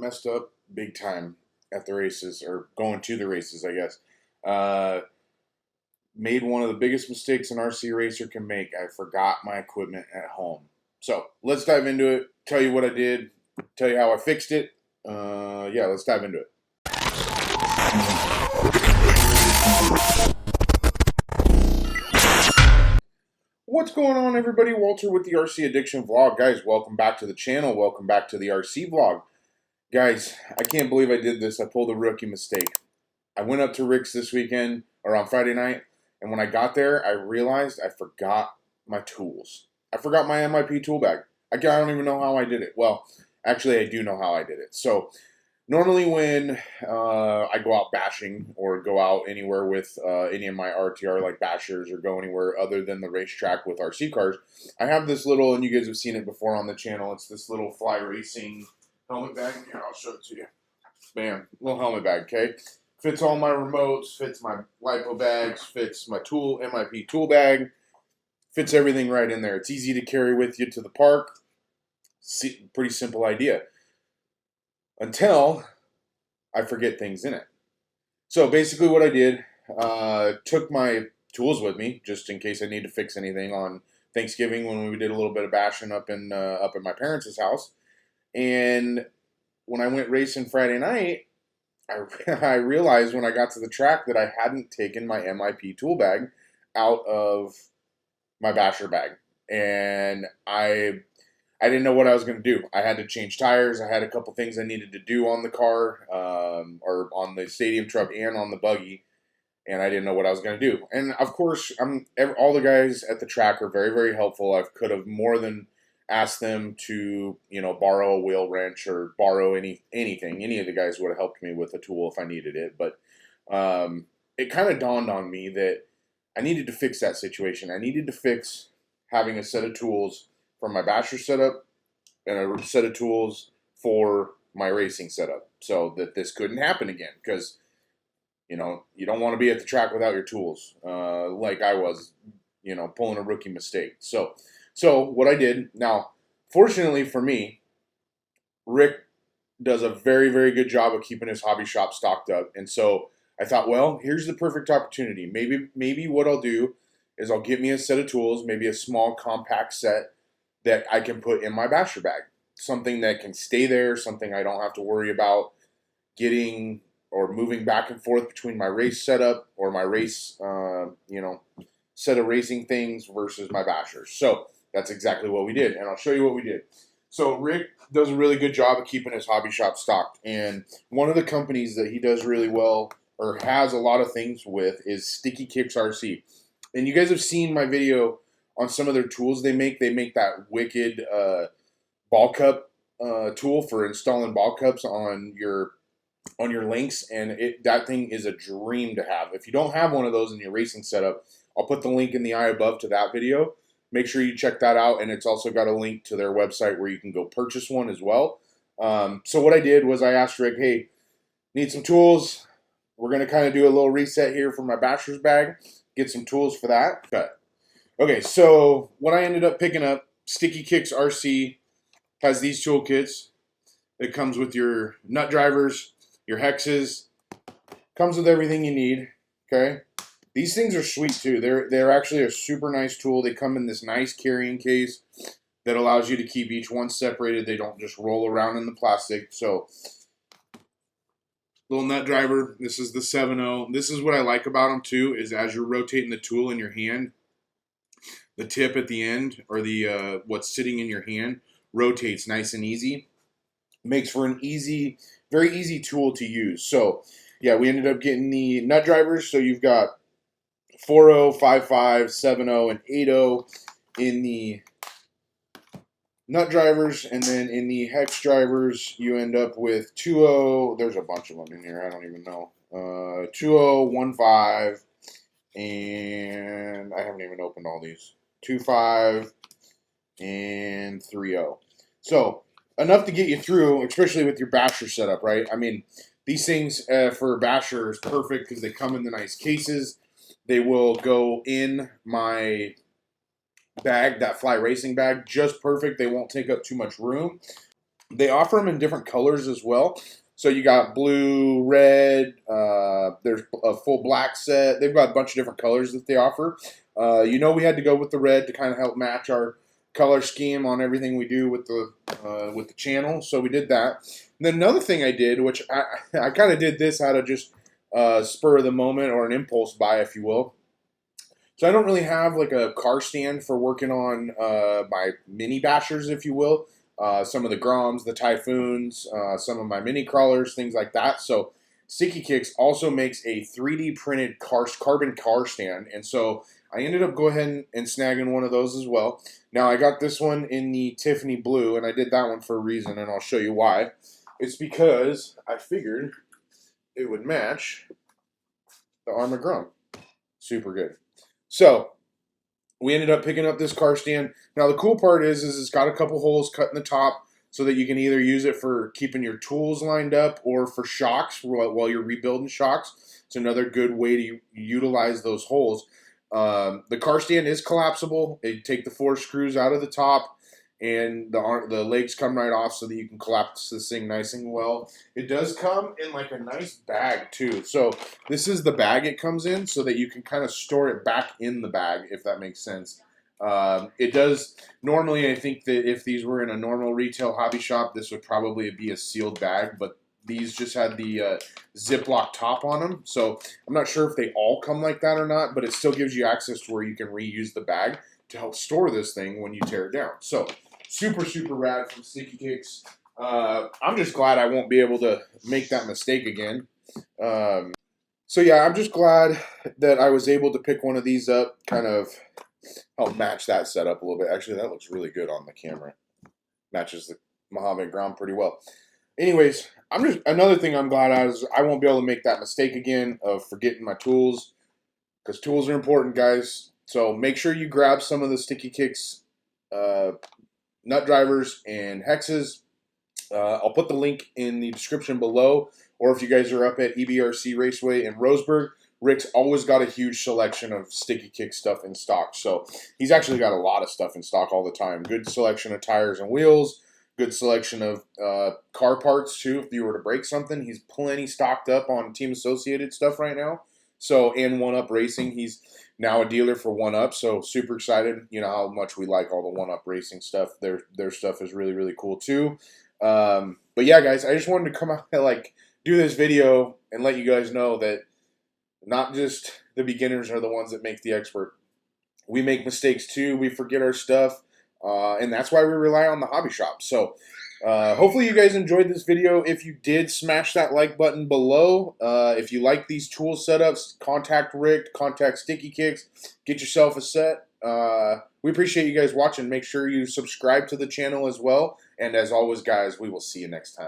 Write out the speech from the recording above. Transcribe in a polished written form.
messed up big time at the races, or going to the races, I guess. Made one of the biggest mistakes an RC racer can make. I forgot my equipment at home. So let's dive into it. Tell you what I did. Tell you how I fixed it. Yeah, let's dive into it. What's going on, everybody? Walter with the RC Addiction Vlog. Guys, welcome back to the channel. Welcome back to the RC Vlog. Guys, I can't believe I did this. I pulled a rookie mistake. I went up to Rick's this weekend, or on Friday night, and when I got there, I realized I forgot my tools. I forgot my MIP tool bag. I don't even know how I did it. Well, actually, I do know how I did it. So, normally when I go out bashing or go out anywhere with any of my RTR like bashers or go anywhere other than the racetrack with RC cars, I have this little, and you guys have seen it before on the channel, it's this little Fly Racing helmet bag. Here, I'll show it to you. Bam, little helmet bag, okay? Fits all my remotes, fits my LiPo bags, fits my MIP tool bag, fits everything right in there. It's easy to carry with you to the park. Pretty simple idea. Until I forget things in it. So basically what I did, took my tools with me just in case I need to fix anything on Thanksgiving when we did a little bit of bashing up at my parents' house. And when I went racing Friday night, I realized when I got to the track that I hadn't taken my MIP tool bag out of my basher bag. And I didn't know what I was going to do. I had to change tires. I had a couple things I needed to do on the car, or on the stadium truck and on the buggy, and I didn't know what I was going to do. And of course, all the guys at the track are very, very helpful. I could have more than asked them to, borrow a wheel wrench or borrow anything. Any of the guys would have helped me with a tool if I needed it. But it kind of dawned on me that I needed to fix that situation. I needed to fix having a set of tools for my basher setup and a set of tools for my racing setup so that this couldn't happen again, because you don't want to be at the track without your tools, like I was, pulling a rookie mistake. So what I did, now fortunately for me, Rick does a very, very good job of keeping his hobby shop stocked up, and so I thought, well, here's the perfect opportunity. Maybe what I'll do is I'll get me a set of tools, maybe a small compact set that I can put in my basher bag. Something that can stay there, something I don't have to worry about getting or moving back and forth between my race setup or my race, set of racing things versus my bashers. So that's exactly what we did, and I'll show you what we did. So Rick does a really good job of keeping his hobby shop stocked, and one of the companies that he does really well or has a lot of things with is Sticky Kicks RC. And you guys have seen my video on some of their tools they make. They make that wicked ball cup tool for installing ball cups on your links, and that thing is a dream to have. If you don't have one of those in your racing setup, I'll put the link in the eye above to that video. Make sure you check that out, and it's also got a link to their website where you can go purchase one as well. So what I did was I asked Rick, hey, need some tools. We're going to kind of do a little reset here for my basher's bag. Get some tools for that. Okay, so what I ended up picking up, Sticky Kicks RC has these toolkits. It comes with your nut drivers, your hexes, comes with everything you need, okay? These things are sweet too. They're actually a super nice tool. They come in this nice carrying case that allows you to keep each one separated. They don't just roll around in the plastic. So, little nut driver. This is the 7.0. This is what I like about them too, is as you're rotating the tool in your hand, the tip at the end, or the what's sitting in your hand, rotates nice and easy. Makes for an easy, very easy tool to use. So, yeah, we ended up getting the nut drivers. So you've got 4.0, 5.5, 7.0, and 8.0 in the nut drivers, and then in the hex drivers, you end up with 2.0. There's a bunch of them in here. I don't even know. 2.0, 1.5, and I haven't even opened all these. 2.5 and 3.0. So enough to get you through, especially with your basher setup, right? I mean, these things for basher is perfect because they come in the nice cases. They will go in my bag, that Fly Racing bag, just perfect. They won't take up too much room. They offer them in different colors as well. So you got blue, red. There's a full black set. They've got a bunch of different colors that they offer. We had to go with the red to kind of help match our color scheme on everything we do with the channel. So we did that. And then another thing I did, which I kind of did this out of just spur of the moment or an impulse buy, if you will. So I don't really have like a car stand for working on my mini bashers, if you will. Some of the Groms, the Typhoons, some of my mini crawlers, things like that. So Sticky Kicks also makes a 3D printed carbon car stand. And so I ended up going ahead and snagging one of those as well. Now I got this one in the Tiffany blue, and I did that one for a reason, and I'll show you why. It's because I figured it would match the Armored Grom. Super good. So we ended up picking up this car stand. Now the cool part is it's got a couple holes cut in the top so that you can either use it for keeping your tools lined up or for shocks while you're rebuilding shocks. It's another good way to utilize those holes. The car stand is collapsible. You take the 4 screws out of the top, and the legs come right off so that you can collapse this thing nice and well. It does come in like a nice bag too. So this is the bag it comes in so that you can kind of store it back in the bag, if that makes sense. It does, normally I think that if these were in a normal retail hobby shop, this would probably be a sealed bag, but these just had the Ziploc top on them. So I'm not sure if they all come like that or not, but it still gives you access to where you can reuse the bag to help store this thing when you tear it down. So super, super rad from Sticky Kicks. I'm just glad I won't be able to make that mistake again. So yeah, I'm just glad that I was able to pick one of these up, kind of help match that setup a little bit. Actually, that looks really good on the camera. Matches the Mojave ground pretty well. Anyways, another thing I'm glad I won't be able to make that mistake again of forgetting my tools, because tools are important, guys. So make sure you grab some of the Sticky Kicks nut drivers and hexes. I'll put the link in the description below, or if you guys are up at EBRC Raceway in Roseburg, Rick's always got a huge selection of Sticky Kick stuff in stock. So he's actually got a lot of stuff in stock all the time. Good selection of tires and wheels. Good selection of car parts too. If you were to break something, he's plenty stocked up on Team Associated stuff right now. So, and One Up Racing, he's now a dealer for One Up. So super excited. You know how much we like all the One Up Racing stuff. Their stuff is really, really cool too. But yeah, guys, I just wanted to come out and like do this video and let you guys know that not just the beginners are the ones that make the expert. We make mistakes too. We forget our stuff. And that's why we rely on the hobby shop. So hopefully you guys enjoyed this video. If you did, smash that like button below. If you like these tool setups, contact Rick, contact Sticky Kicks, get yourself a set. We appreciate you guys watching. Make sure you subscribe to the channel as well. And as always, guys, we will see you next time.